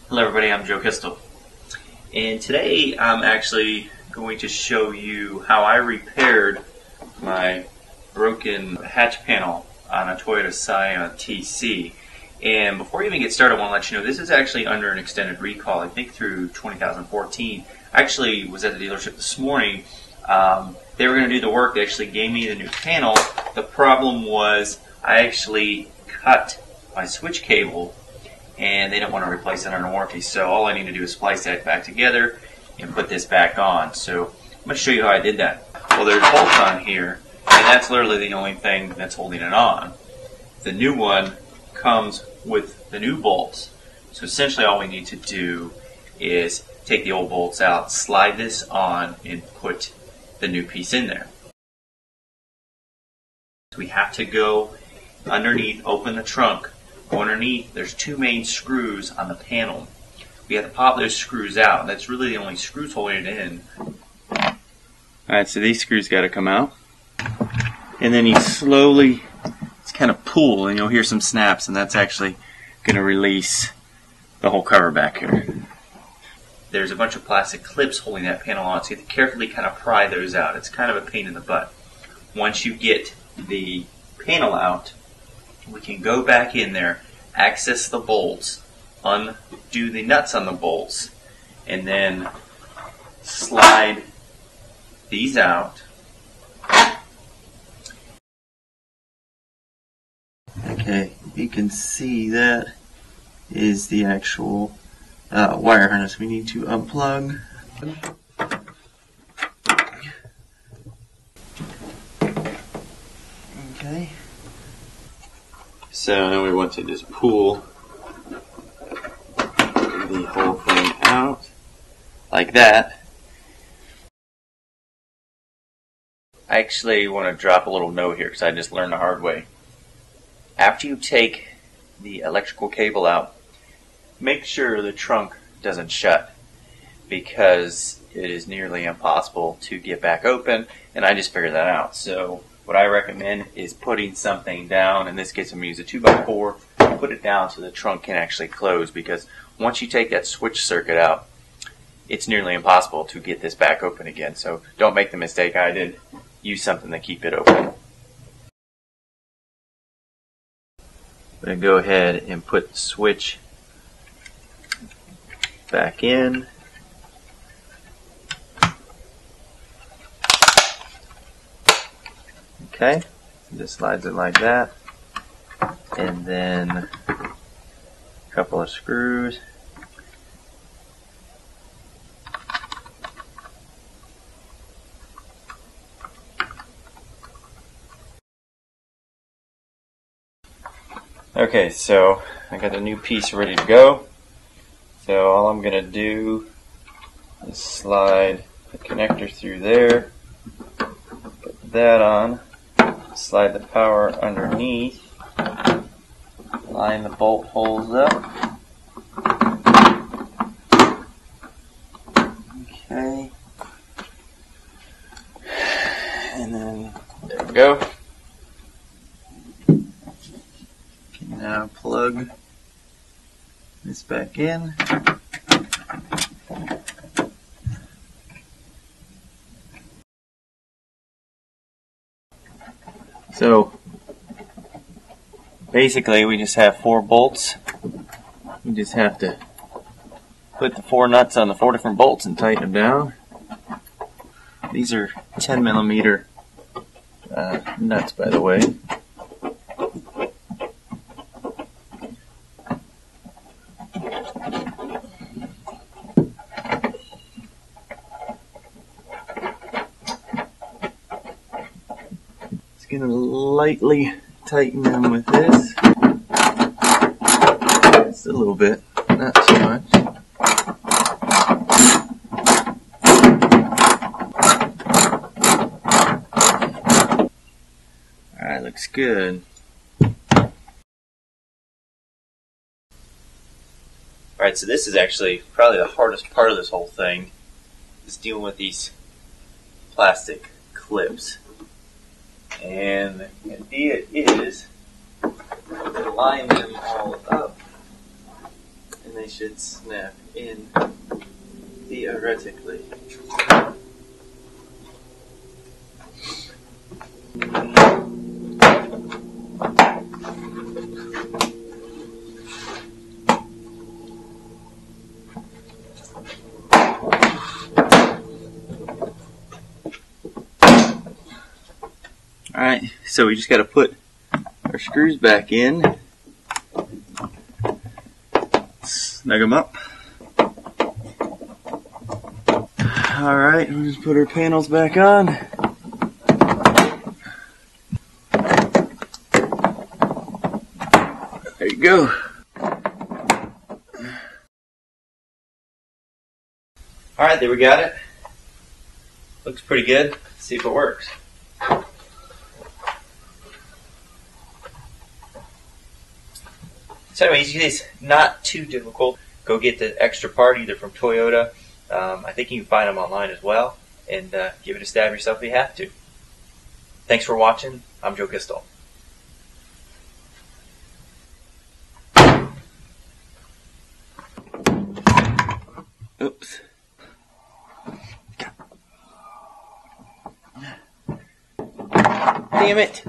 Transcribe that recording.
Hello everybody, I'm Joe Kistel, and today I'm actually going to show you how I repaired my broken hatch panel on a Toyota Scion TC. And before you even get started, I want to let you know this is actually under an extended recall, I think through 2014. I actually was at the dealership this morning. They were going to do the work. They actually gave me the new panel. The problem was I actually cut my switch cable and they don't want to replace it under warranty. So all I need to do is splice that back together and put this back on. So I'm going to show you how I did that. Well, there's bolts on here, and that's literally the only thing that's holding it on. The new one comes with the new bolts. So essentially all we need to do is take the old bolts out, slide this on, and put the new piece in there. So we have to go underneath, open the trunk. Go underneath, there's two main screws on the panel. We have to pop those screws out. That's really the only screws holding it in. Alright, so these screws got to come out. And then you slowly, it's kind of pull, and you'll hear some snaps, and that's actually going to release the whole cover back here. There's a bunch of plastic clips holding that panel on, so you have to carefully kind of pry those out. It's kind of a pain in the butt. Once you get the panel out, we can go back in there, access the bolts, undo the nuts on the bolts, and then slide these out. Okay, you can see that is the actual wire harness we need to unplug. Okay. So now we want to just pull the whole thing out like that. I actually want to drop a little note here because I just learned the hard way. After you take the electrical cable out, make sure the trunk doesn't shut because it is nearly impossible to get back open, and I just figured that out. So what I recommend is putting something down. In this case, I'm going to use a 2x4. Put it down so the trunk can actually close, because once you take that switch circuit out, it's nearly impossible to get this back open again. So don't make the mistake I did. Use something to keep it open. I'm going to go ahead and put the switch back in. Okay, just slides it like that, and then a couple of screws. Okay, so I got the new piece ready to go. So all I'm going to do is slide the connector through there, put that on. Slide the power underneath, line the bolt holes up. Okay, and then there we go. Can now plug this back in. So basically we just have 4 bolts. You just have to put the 4 nuts on the 4 different bolts and tighten them down. These are 10mm nuts, by the way. Going to lightly tighten them with this. Just a little bit, not too much. Alright, looks good. Alright, so this is actually probably the hardest part of this whole thing, is dealing with these plastic clips. And the idea is to line them all up and they should snap in theoretically. Alright, so we just got to put our screws back in, snug them up. Alright, we'll just put our panels back on. There you go. Alright, there we got it. Looks pretty good. Let's see if it works. So anyways, it's not too difficult. Go get the extra part either from Toyota. I think you can find them online as well. And give it a stab yourself if you have to. Thanks for watching. I'm Joe Kistel. Oops. Damn it.